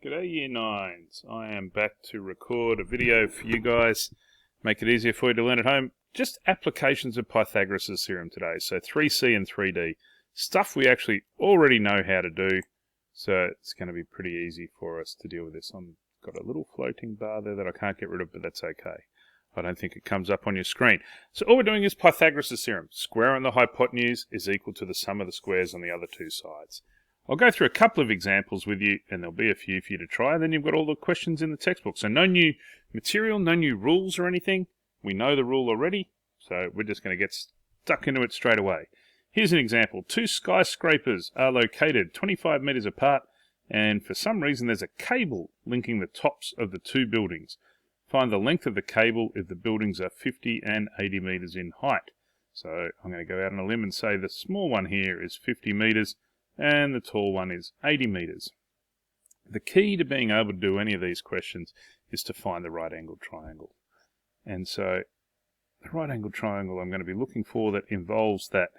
G'day Year 9s, I am back to record a video for you guys, make it easier for you to learn at home. Just applications of Pythagoras' theorem today, so 3C and 3D. Stuff we actually already know how to do, so it's going to be pretty easy for us to deal with this. I've got a little floating bar there that I can't get rid of, but that's okay. I don't think it comes up on your screen. So all we're doing is Pythagoras' theorem. Square on the hypotenuse is equal to the sum of the squares on the other two sides. I'll go through a couple of examples with you, and there'll be a few for you to try, and then you've got all the questions in the textbook. So no new material, no new rules or anything. We know the rule already, so we're just going to get stuck into it straight away. Here's an example. Two skyscrapers are located 25 metres apart, and for some reason there's a cable linking the tops of the two buildings. Find the length of the cable if the buildings are 50 and 80 metres in height. So I'm going to go out on a limb and say the small one here is 50 metres, and the tall one is 80 metres. The key to being able to do any of these questions is to find the right-angled triangle. And so the right-angled triangle I'm going to be looking for that involves that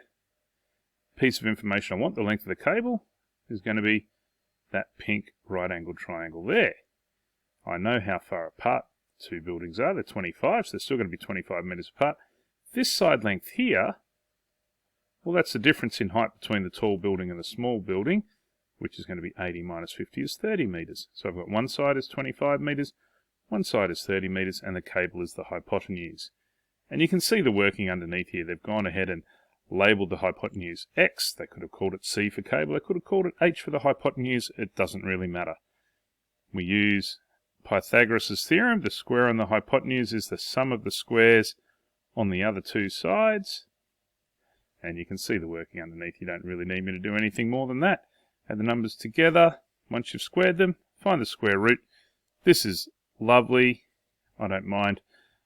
piece of information I want, the length of the cable, is going to be that pink right-angled triangle there. I know how far apart two buildings are. They're 25, so they're still going to be 25 metres apart. This side length here, well, that's the difference in height between the tall building and the small building, which is going to be 80 minus 50 is 30 metres. So I've got one side is 25 metres, one side is 30 metres, and the cable is the hypotenuse. And you can see the working underneath here. They've gone ahead and labelled the hypotenuse X. They could have called it C for cable. They could have called it H for the hypotenuse. It doesn't really matter. We use Pythagoras' theorem. The square on the hypotenuse is the sum of the squares on the other two sides. And you can see the working underneath. You don't really need me to do anything more than that. Add the numbers together. Once you've squared them, find the square root. This is lovely. I don't mind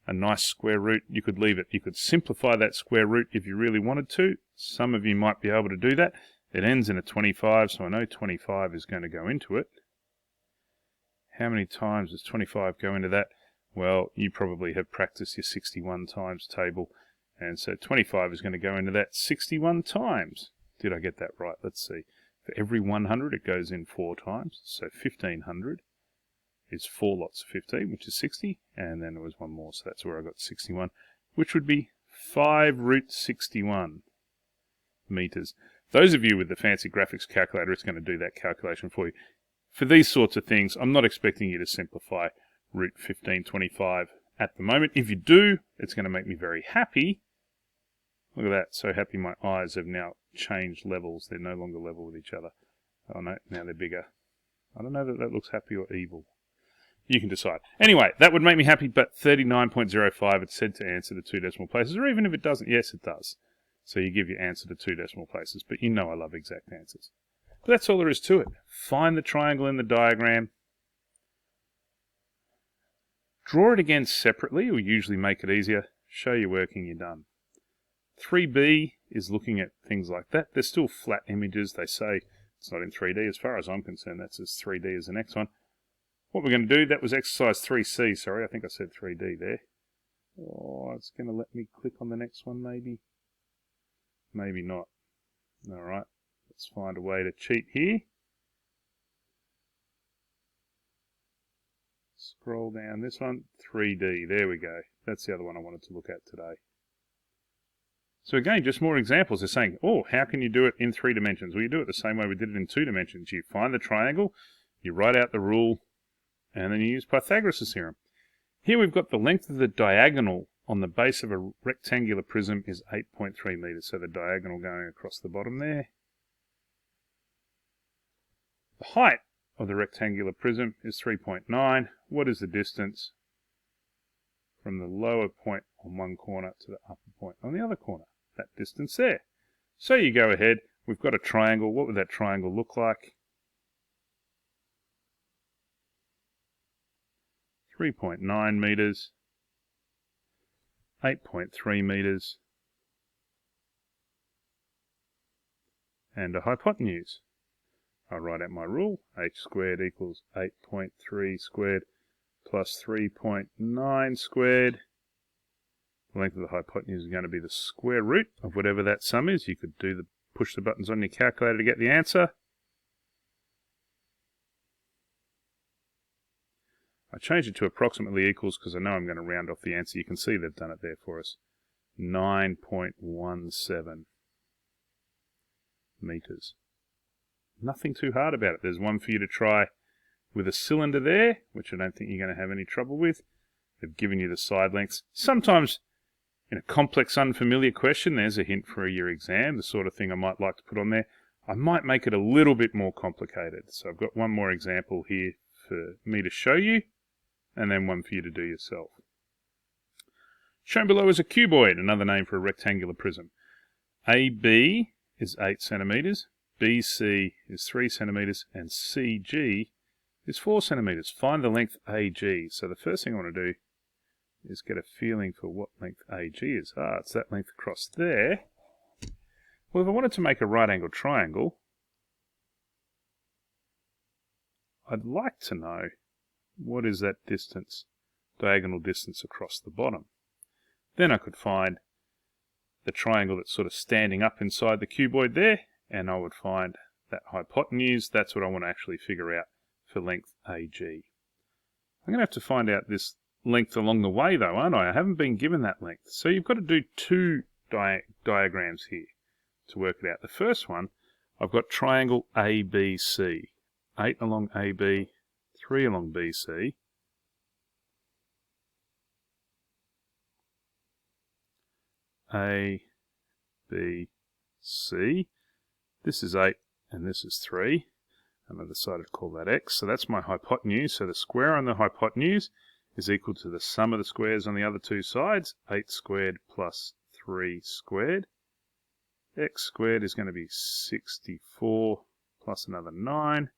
a nice square root. You could leave it. You could simplify that square root if you really wanted to. Some of you might be able to do that. It ends in a 25, so I know 25 is going to go into it. How many times does 25 go into that? Well, you probably have practiced your 61 times table. And so 25 is going to go into that 61 times. Did I get that right? Let's see. For every 100, it goes in 4 times. So 1500 is 4 lots of 15, which is 60. And then there was one more, so that's where I got 61, which would be 5 root 61 metres. Those of you with the fancy graphics calculator, it's going to do that calculation for you. For these sorts of things, I'm not expecting you to simplify root 1525 at the moment. If you do, it's going to make me very happy. Look at that, so happy my eyes have now changed levels. They're no longer level with each other. Oh no, now they're bigger. I don't know that that looks happy or evil. You can decide. Anyway, that would make me happy, but 39.05, it's said to answer to 2 decimal places, or even if it doesn't, yes it does. So you give your answer to 2 decimal places, but you know I love exact answers. But that's all there is to it. Find the triangle in the diagram. Draw it again separately, will usually make it easier. Show your working, you're done. 3B is looking at things like that. They're still flat images. They say it's not in 3D. As far as I'm concerned, that's as 3D as the next one. What we're going to do, that was exercise 3C. Sorry, I think I said 3D there. Oh, it's going to let me click on the next one maybe. Maybe not. All right, let's find a way to cheat here. Scroll down this one, 3D. There we go. That's the other one I wanted to look at today. So again, just more examples. They're saying, oh, how can you do it in 3 dimensions? Well, you do it the same way we did it in 2 dimensions. You find the triangle, you write out the rule, and then you use Pythagoras' theorem. Here we've got the length of the diagonal on the base of a rectangular prism is 8.3 metres. So the diagonal going across the bottom there. The height of the rectangular prism is 3.9. What is the distance from the lower point on one corner to the upper point on the other corner? That distance there. So you go ahead, we've got a triangle. What would that triangle look like? 3.9 metres, 8.3 metres, and a hypotenuse. I'll write out my rule. H squared equals 8.3 squared plus 3.9 squared. The length of the hypotenuse is going to be the square root of whatever that sum is. You could push the buttons on your calculator to get the answer. I changed it to approximately equals because I know I'm going to round off the answer. You can see they've done it there for us. 9.17 meters. Nothing too hard about it. There's one for you to try with a cylinder there, which I don't think you're going to have any trouble with. They've given you the side lengths. Sometimes in a complex, unfamiliar question, there's a hint for your exam, the sort of thing I might like to put on there. I might make it a little bit more complicated. So I've got one more example here for me to show you, and then one for you to do yourself. Shown below is a cuboid, another name for a rectangular prism. AB is 8 centimeters, BC is 3 centimeters, and CG is 4 centimeters. Find the length AG. So the first thing I want to do is get a feeling for what length AG is. It's that length across there. Well, if I wanted to make a right-angled triangle, I'd like to know what is that distance, diagonal distance across the bottom. Then I could find the triangle that's sort of standing up inside the cuboid there, and I would find that hypotenuse. That's what I want to actually figure out for length AG. I'm going to have to find out this length along the way though, aren't I? I haven't been given that length. So you've got to do two diagrams here to work it out. The first one, I've got triangle ABC. 8 along AB, 3 along BC. A, B, C. This is 8 and this is 3. And I decided to call that X. So that's my hypotenuse. So the square on the hypotenuse is equal to the sum of the squares on the other two sides. 8 squared plus 3 squared. X squared is going to be 64 plus another 9.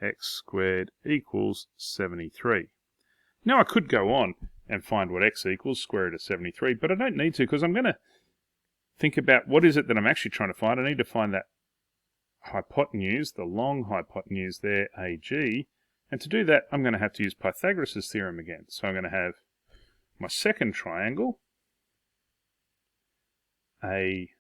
X squared equals 73. Now I could go on and find what X equals, square root of 73, but I don't need to because I'm going to think about what is it that I'm actually trying to find. I need to find that hypotenuse, the long hypotenuse there, AG, and to do that I'm going to have to use Pythagoras' theorem again. So I'm going to have my second triangle, ACG,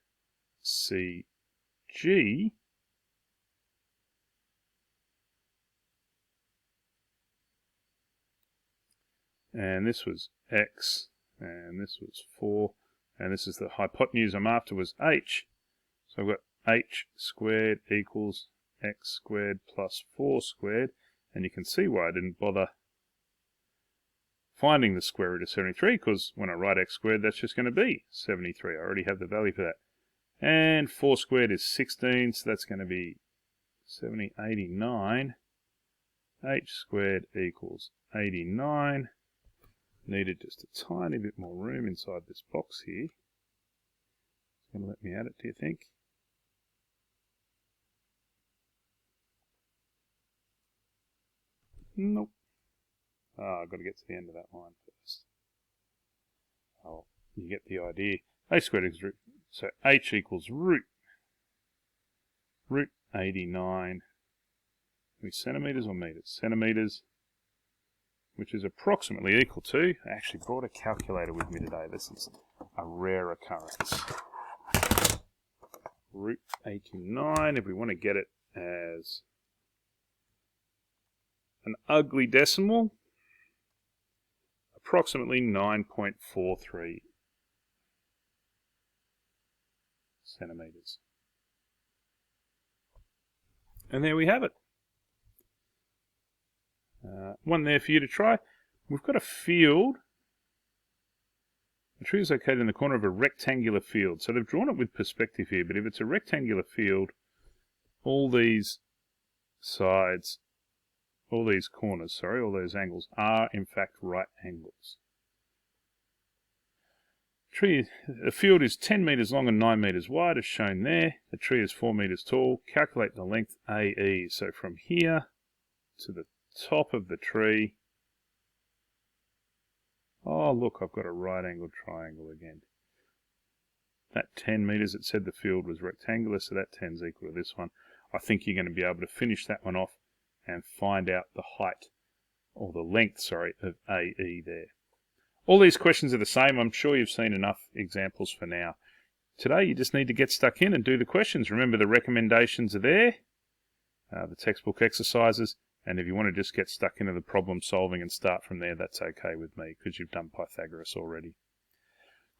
and this was X, and this was 4, and this is the hypotenuse I'm after was H. So I've got H squared equals X squared plus 4 squared, and you can see why I didn't bother finding the square root of 73, because when I write X squared, that's just going to be 73. I already have the value for that. And 4 squared is 16, so that's going to be 89. H squared equals 89. Needed just a tiny bit more room inside this box here. It's going to let me add it, do you think? Nope. I've got to get to the end of that line first. Oh, you get the idea. H squared is root. So H equals root 89. Centimeters or meters? Centimeters, which is approximately equal to, I actually brought a calculator with me today. This is a rare occurrence. Root 89, if we want to get it as an ugly decimal, approximately 9.43 centimeters. And there we have it. One there for you to try. We've got a field. The tree is located in the corner of a rectangular field. So they've drawn it with perspective here, but if it's a rectangular field, all these sides, all these corners, all those angles are in fact right angles. The field is 10 meters long and 9 meters wide, as shown there. The tree is 4 meters tall. Calculate the length AE. So from here to the top of the tree. Oh, look, I've got a right-angled triangle again. That 10 meters, it said the field was rectangular, so that 10 is equal to this one. I think you're going to be able to finish that one off and find out the height, or the length, of AE there. All these questions are the same. I'm sure you've seen enough examples for now. Today, you just need to get stuck in and do the questions. Remember, the recommendations are there, the textbook exercises, And if you want to just get stuck into the problem solving and start from there, that's okay with me because you've done Pythagoras already.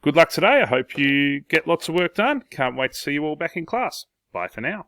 Good luck today. I hope you get lots of work done. Can't wait to see you all back in class. Bye for now.